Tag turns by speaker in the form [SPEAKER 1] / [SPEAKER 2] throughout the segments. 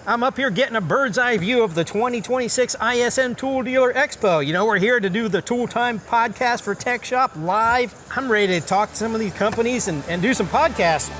[SPEAKER 1] I'm up here getting a bird's eye view of the 2026 ISN Tool Dealer Expo. You know, we're here to do the Tool Time podcast for TechShop live. I'm ready to talk to some of these companies and do some podcasts.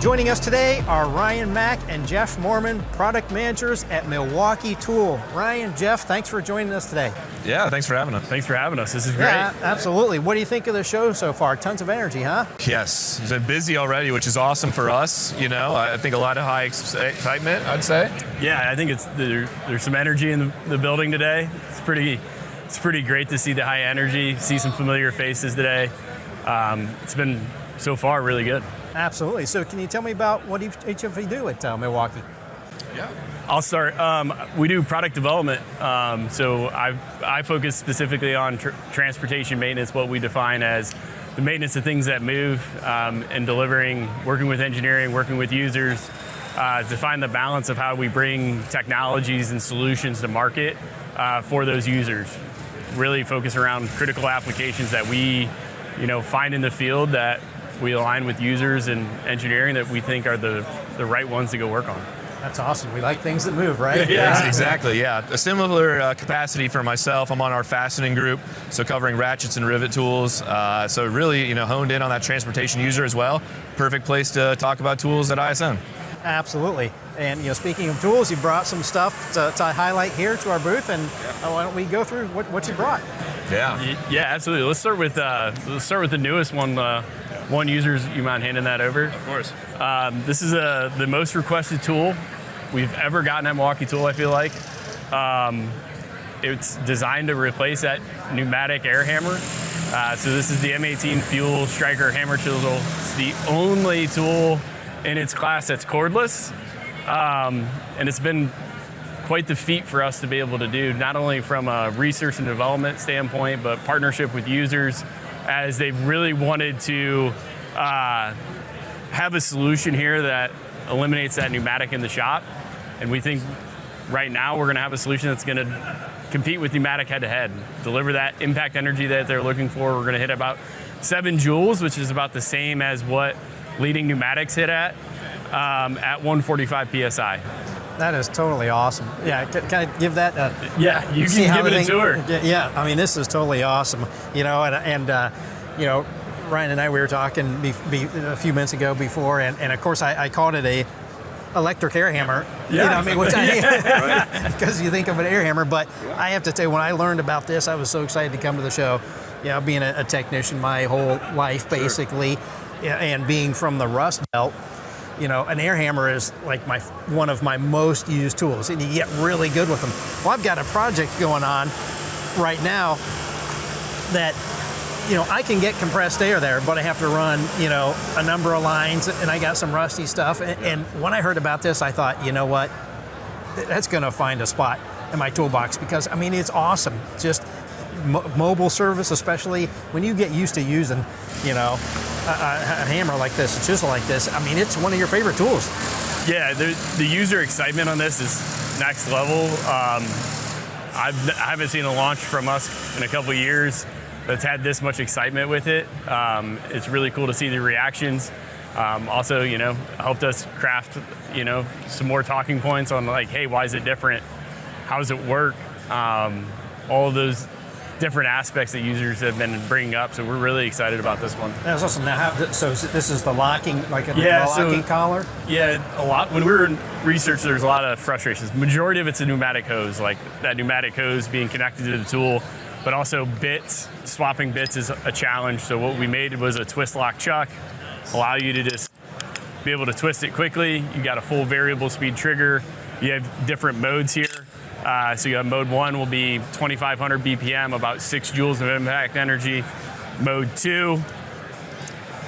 [SPEAKER 1] Joining us today are Ryan Mack and Jeff Morman, product managers at Milwaukee Tool. Ryan, Jeff, thanks for joining us today.
[SPEAKER 2] Yeah, thanks for having us.
[SPEAKER 3] Thanks for having us. This is great.
[SPEAKER 1] Yeah, absolutely. What do you think of the show so far? Tons of energy, huh?
[SPEAKER 2] Yes, it's been busy already, which is awesome for us. You know, I think a lot of high excitement, I'd say.
[SPEAKER 3] Yeah, I think there's some energy in the building today. It's pretty great to see the high energy, see some familiar faces today. It's been so far really good.
[SPEAKER 1] Absolutely. So can you tell me about what each of you do at Milwaukee?
[SPEAKER 3] Yeah. I'll start. We do product development. So I focus specifically on transportation maintenance, what we define as the maintenance of things that move, and delivering, working with engineering, working with users, to find the balance of how we bring technologies and solutions to market for those users. Really focus around critical applications that we, find in the field that we align with users and engineering that we think are the right ones to go work on.
[SPEAKER 1] That's awesome. We like things that move, right?
[SPEAKER 2] Yeah, exactly. Yeah, a similar capacity for myself. I'm on our fastening group, so covering ratchets and rivet tools. So really, honed in on that transportation user as well. Perfect place to talk about tools at ISN.
[SPEAKER 1] Absolutely. And speaking of tools, you brought some stuff to highlight here to our booth, and why don't we go through what you brought?
[SPEAKER 3] Yeah, absolutely. Let's start with the newest one. One users, you mind handing that over?
[SPEAKER 2] Of course.
[SPEAKER 3] This is the most requested tool we've ever gotten at Milwaukee Tool, I feel like. It's designed to replace that pneumatic air hammer. So this is the M12 FUEL Striker Hammer Chisel. It's the only tool in its class that's cordless. And it's been quite the feat for us to be able to do, not only from a research and development standpoint, but partnership with users, as they've really wanted to have a solution here that eliminates that pneumatic in the shop. And we think right now we're going to have a solution that's going to compete with pneumatic head-to-head, deliver that impact energy that they're looking for. We're going to hit about 7 joules, which is about the same as what leading pneumatics hit at 145 PSI.
[SPEAKER 1] That is totally awesome. Yeah, can I give that?
[SPEAKER 3] Yeah, you can give it a tour.
[SPEAKER 1] Yeah, I mean, this is totally awesome. And Ryan and I, we were talking a few minutes ago before, and of course I called it a electric air hammer.
[SPEAKER 3] Yeah.
[SPEAKER 1] Because you think of an air hammer, but I have to tell you, when I learned about this, I was so excited to come to the show. Being a technician my whole life, basically, and being from the Rust Belt. An air hammer is like one of my most used tools, and you get really good with them. Well, I've got a project going on right now that, I can get compressed air there, but I have to run, a number of lines, and I got some rusty stuff. And when I heard about this, I thought, you know what, that's going to find a spot in my toolbox, because, it's awesome. Just mobile service, especially when you get used to using, a hammer like this, a chisel like this. It's one of your favorite tools.
[SPEAKER 3] Yeah, the user excitement on this is next level. I haven't seen a launch from us in a couple of years that's had this much excitement with it. It's really cool to see the reactions. Also, helped us craft, some more talking points on like, hey, why is it different? How does it work? All of those different aspects that users have been bringing up, so we're really excited about this one.
[SPEAKER 1] That's awesome. Now, so this is the locking, locking collar?
[SPEAKER 3] Yeah, a lot. When we were in research, there's a lot of frustrations. Majority of it's a pneumatic hose, like that pneumatic hose being connected to the tool, but also bits. Swapping bits is a challenge, so what we made was a twist lock chuck, allow you to just be able to twist it quickly. You got a full variable speed trigger. You have different modes here. So you have mode 1 will be 2,500 BPM, about 6 joules of impact energy. Mode 2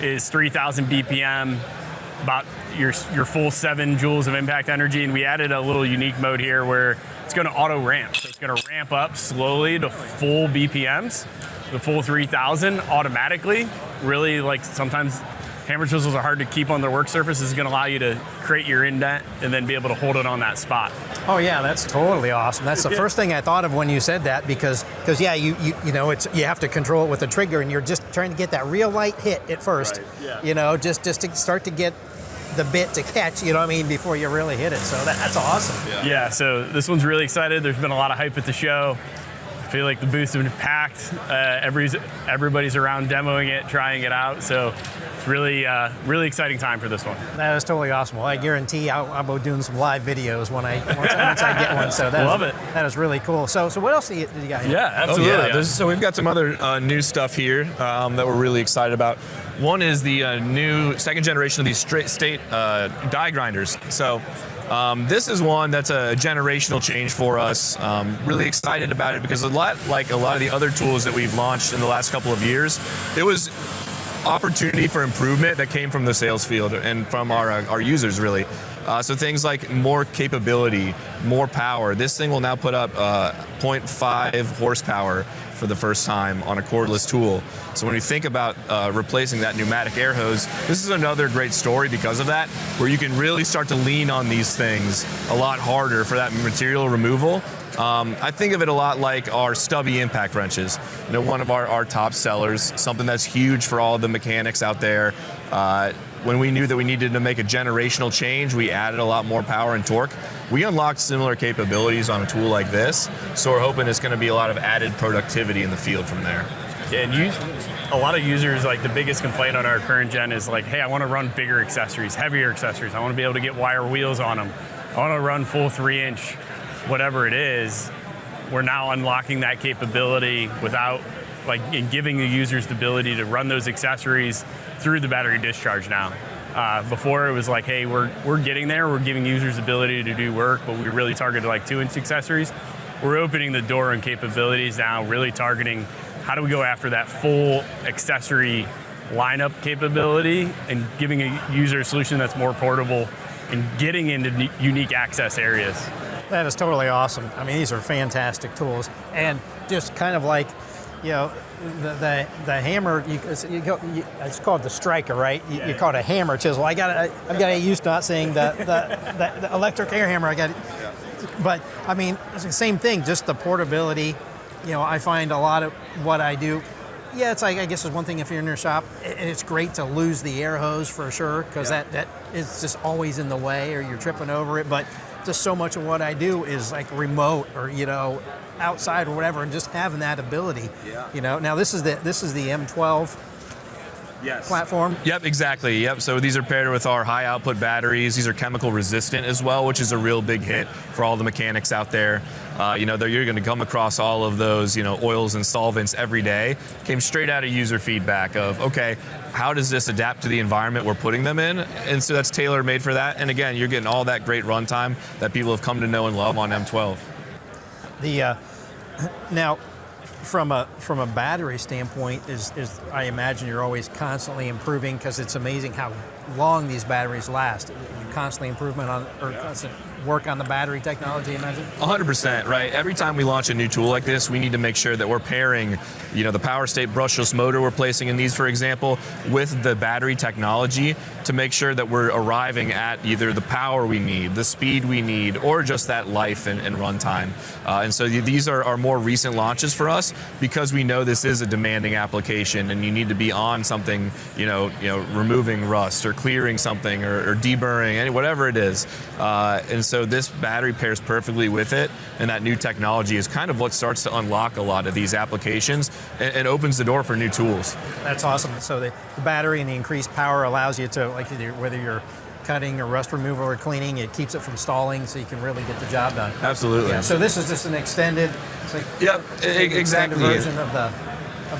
[SPEAKER 3] is 3,000 BPM, about your full 7 joules of impact energy. And we added a little unique mode here where it's going to auto ramp. So it's going to ramp up slowly to full BPMs, the full 3,000 automatically. Really, like, sometimes hammer chisels are hard to keep on their work surface. This is going to allow you to create your indent and then be able to hold it on that spot.
[SPEAKER 1] Oh yeah, that's totally awesome. That's the first thing I thought of when you said that, because yeah, you know, you have to control it with the trigger, and you're just trying to get that real light hit at first.
[SPEAKER 3] Right, yeah.
[SPEAKER 1] You know, just to start to get the bit to catch, you know what I mean, before you really hit it. So that's awesome.
[SPEAKER 3] Yeah, so this one's really excited. There's been a lot of hype at the show. I feel like the booths have been packed. Everybody's around demoing it, trying it out. So it's really exciting time for this one.
[SPEAKER 1] That is totally awesome. Well, I guarantee I'll be doing some live videos once I get one. So that is really cool. So what else do you got here?
[SPEAKER 3] Yeah, absolutely.
[SPEAKER 2] Oh, yeah. So we've got some other new stuff here that we're really excited about. One is the new second generation of these state die grinders. So this is one that's a generational change for us. Really excited about it because like a lot of the other tools that we've launched in the last couple of years, it was opportunity for improvement that came from the sales field and from our users, really. So things like more capability, more power. This thing will now put up 0.5 horsepower for the first time on a cordless tool. So when you think about replacing that pneumatic air hose, this is another great story because of that, where you can really start to lean on these things a lot harder for that material removal. I think of it a lot like our stubby impact wrenches. You know, one of our top sellers, something that's huge for all the mechanics out there. When we knew that we needed to make a generational change, we added a lot more power and torque. We unlocked similar capabilities on a tool like this, so we're hoping it's going to be a lot of added productivity in the field from there.
[SPEAKER 3] Yeah, and a lot of users, like the biggest complaint on our current gen is like, hey, I want to run bigger accessories, heavier accessories. I want to be able to get wire wheels on them. I want to run full 3-inch, whatever it is. We're now unlocking that capability without, and giving the users the ability to run those accessories through the battery discharge now. Before it was like, hey, we're getting there. We're giving users the ability to do work, but we really targeted like 2-inch accessories. We're opening the door on capabilities now, really targeting how do we go after that full accessory lineup capability and giving a user a solution that's more portable and getting into unique access areas.
[SPEAKER 1] That is totally awesome. I mean, these are fantastic tools, and just kind of like, you know, the hammer. It's called the striker, right? You call it a hammer chisel. I got used to not saying the electric air hammer. But I mean, it's the same thing. Just the portability. You know, I find a lot of what I do. Yeah, it's like, I guess it's one thing if you're in your shop, and it's great to lose the air hose for sure, because that is just always in the way, or you're tripping over it. But just so much of what I do is like remote, or outside or whatever, and just having that ability. Yeah. Now this is the M12 platform.
[SPEAKER 2] Yep, exactly. Yep. So these are paired with our high output batteries. These are chemical resistant as well, which is a real big hit for all the mechanics out there. You're going to come across all of those, oils and solvents every day. Came straight out of user feedback of, okay, how does this adapt to the environment we're putting them in? And so that's tailor made for that. And again, you're getting all that great runtime that people have come to know and love on M12.
[SPEAKER 1] Now, from a battery standpoint, is I imagine you're always constantly improving, because it's amazing how long these batteries last. Constantly improvement on, or constant work on the battery technology, I imagine?
[SPEAKER 2] 100%, right? Every time we launch a new tool like this, we need to make sure that we're pairing, the power state brushless motor we're placing in these, for example, with the battery technology to make sure that we're arriving at either the power we need, the speed we need, or just that life and runtime. And so these are more recent launches for us, because we know this is a demanding application and you need to be on something, removing rust or clearing something or deburring, whatever it is. And so this battery pairs perfectly with it, and that new technology is kind of what starts to unlock a lot of these applications and opens the door for new tools.
[SPEAKER 1] That's awesome. So the battery and the increased power allows you to, like, whether you're cutting or rust removal or cleaning, it keeps it from stalling, so you can really get the job done.
[SPEAKER 2] Absolutely.
[SPEAKER 1] Yeah, so this is just an extended,
[SPEAKER 2] exactly,
[SPEAKER 1] version of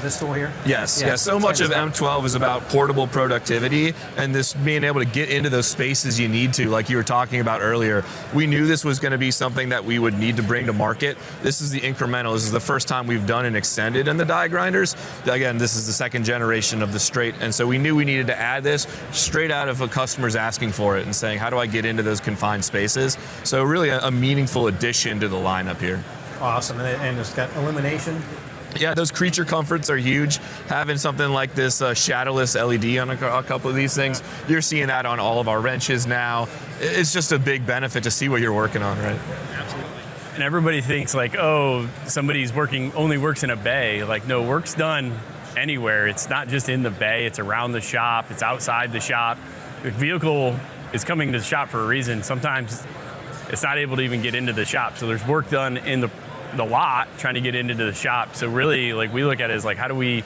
[SPEAKER 1] this tool here?
[SPEAKER 2] Yes. So much of M12 is about portable productivity, and this being able to get into those spaces you need to, like you were talking about earlier. We knew this was going to be something that we would need to bring to market. This is the incremental. This is the first time we've done an extended in the die grinders. Again, this is the second generation of the straight, and so we knew we needed to add this straight out of a customer's asking for it and saying, how do I get into those confined spaces? So really a meaningful addition to the lineup here.
[SPEAKER 1] Awesome, and it's got illumination.
[SPEAKER 2] Yeah, those creature comforts are huge. Having something like this shadowless LED on a couple of these things, you're seeing that on all of our wrenches now. It's just a big benefit to see what you're working on, right?
[SPEAKER 3] Absolutely. And everybody thinks like, oh, somebody's only works in a bay. Like, no, work's done anywhere. It's not just in the bay. It's around the shop. It's outside the shop. The vehicle is coming to the shop for a reason. Sometimes it's not able to even get into the shop. So there's work done in the lot trying to get into the shop. So really, like, we look at it as like, how do we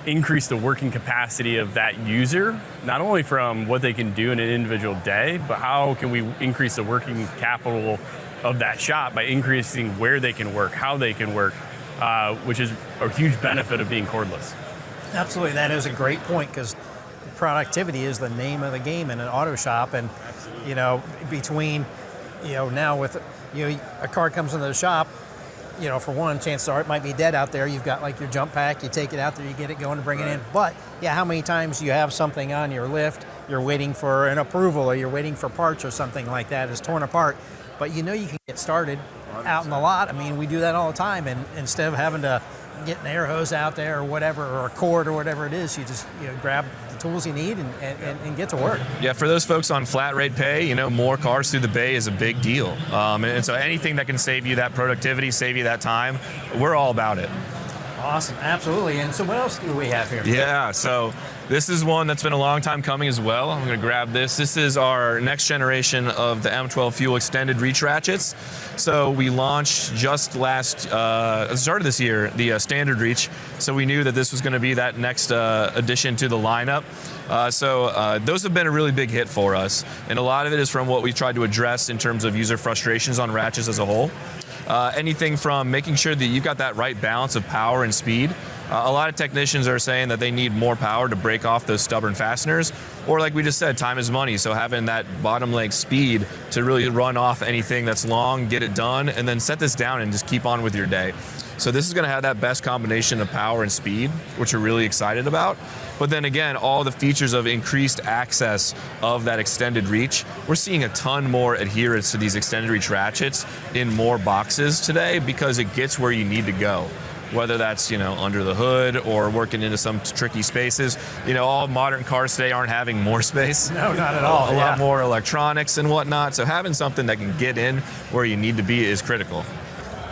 [SPEAKER 3] increase the working capacity of that user, not only from what they can do in an individual day, but how can we increase the working capital of that shop by increasing where they can work, how they can work, which is a huge benefit of being cordless. Absolutely.
[SPEAKER 1] That is a great point, because productivity is the name of the game in an auto shop. And, you know, between, you know, now with, you know, a car comes into the shop, you know, for one, chances are it might be dead out there. You've got like your jump pack, you take it out there, you get it going and bring it in. But yeah, how many times you have something on your lift, you're waiting for an approval or you're waiting for parts or something like that, is torn apart. But you know you can get started 100%. Out in the lot. I mean, we do that all the time. And instead of having to get an air hose out there or whatever, or a cord or whatever it is, you just, you know, grab the tools you need and get to work.
[SPEAKER 2] Yeah, for those folks on flat rate pay, you know, more cars through the bay is a big deal. And so anything that can save you that productivity, save you that time, we're all about it.
[SPEAKER 1] Awesome, absolutely. And so what else do we have here?
[SPEAKER 2] Yeah, so this is one that's been a long time coming as well. I'm going to grab this. This is our next generation of the M12 FUEL extended reach ratchets. So we launched just at the start of this year, the standard reach. So we knew that this was going to be that next addition to the lineup. Those have been a really big hit for us. And a lot of it is from what we tried to address in terms of user frustrations on ratchets as a whole. Anything from making sure that you've got that right balance of power and speed. A lot of technicians are saying that they need more power to break off those stubborn fasteners, or like we just said, time is money. So having that bottom leg speed to really run off anything that's long, get it done, and then set this down and just keep on with your day. So this is going to have that best combination of power and speed, which we're really excited about. But then again, all the features of increased access of that extended reach. We're seeing a ton more adherence to these extended reach ratchets in more boxes today, because it gets where you need to go. Whether that's, you know, under the hood or working into some tricky spaces. You know, all modern cars today aren't having more space.
[SPEAKER 1] No, not at all.
[SPEAKER 2] A lot more electronics and whatnot. So having something that can get in where you need to be is critical.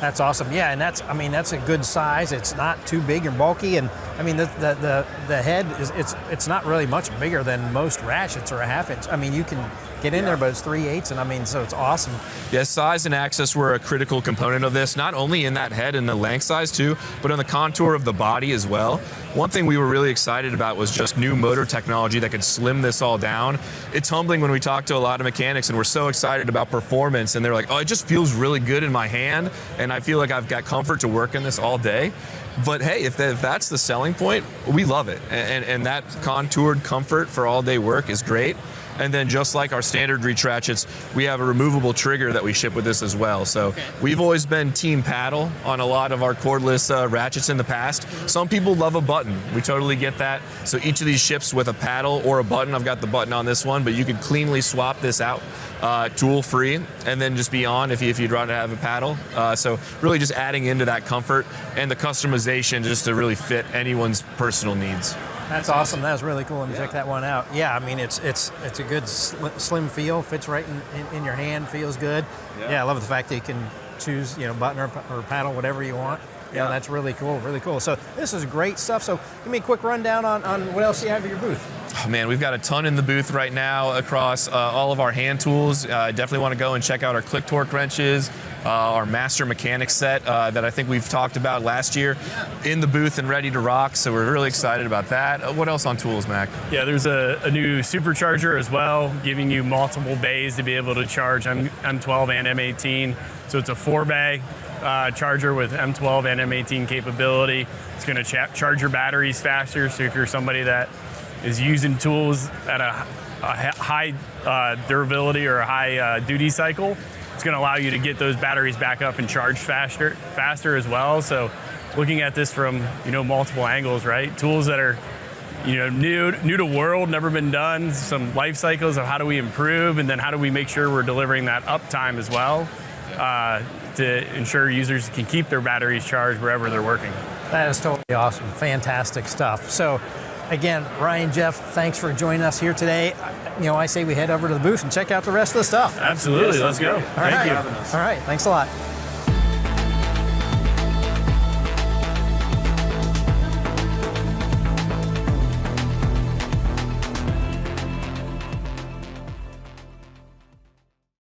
[SPEAKER 1] That's awesome. Yeah, and that's a good size. It's not too big or bulky, and I mean the head is it's not really much bigger than most ratchets, or a half inch. I mean, you can get in there, but it's 3/8, and I mean, so it's awesome.
[SPEAKER 2] Yeah, size and access were a critical component of this, not only in that head and the length size too, but on the contour of the body as well. One thing we were really excited about was just new motor technology that could slim this all down. It's humbling when we talk to a lot of mechanics and we're so excited about performance, and they're like, oh, it just feels really good in my hand, and I feel like I've got comfort to work in this all day. But hey, if that's the selling point, we love it. And that contoured comfort for all day work is great. And then just like our standard reach ratchets, we have a removable trigger that we ship with this as well. So we've always been team paddle on a lot of our cordless ratchets in the past. Some people love a button. We totally get that. So each of these ships with a paddle or a button. I've got the button on this one, but you could cleanly swap this out tool free and then just be on if you'd rather have a paddle. So really just adding into that comfort and the customization just to really fit anyone's personal needs.
[SPEAKER 1] That's awesome. That was really cool. Let me check that one out. Yeah, I mean, it's a good slim feel. Fits right in your hand. Feels good. Yeah, I love the fact that you can choose, you know, button or paddle, whatever you want. Yeah, that's really cool. Really cool. So this is great stuff. So give me a quick rundown on what else you have at your booth.
[SPEAKER 2] Oh, man, we've got a ton in the booth right now across all of our hand tools. Definitely want to go and check out our click torque wrenches, our Master Mechanic set that I think we've talked about last year in the booth and ready to rock. So we're really excited about that. What else on tools, Mac?
[SPEAKER 3] Yeah, there's a new supercharger as well, giving you multiple bays to be able to charge M12 and M18. So it's a 4-bay charger with M12 and M18 capability. It's going to charge your batteries faster. So if you're somebody that is using tools at a high durability or a high duty cycle, it's going to allow you to get those batteries back up and charge faster as well. So looking at this from, you know, multiple angles, right? Tools that are, you know, new to world, never been done, some life cycles of how do we improve, and then how do we make sure we're delivering that uptime as well to ensure users can keep their batteries charged wherever they're working.
[SPEAKER 1] That is totally awesome. Fantastic stuff. So, again, Ryan, Jeff, thanks for joining us here today. I say we head over to the booth and check out the rest of the stuff.
[SPEAKER 3] Absolutely. Let's go.
[SPEAKER 1] Thank you. All right. Thanks a lot.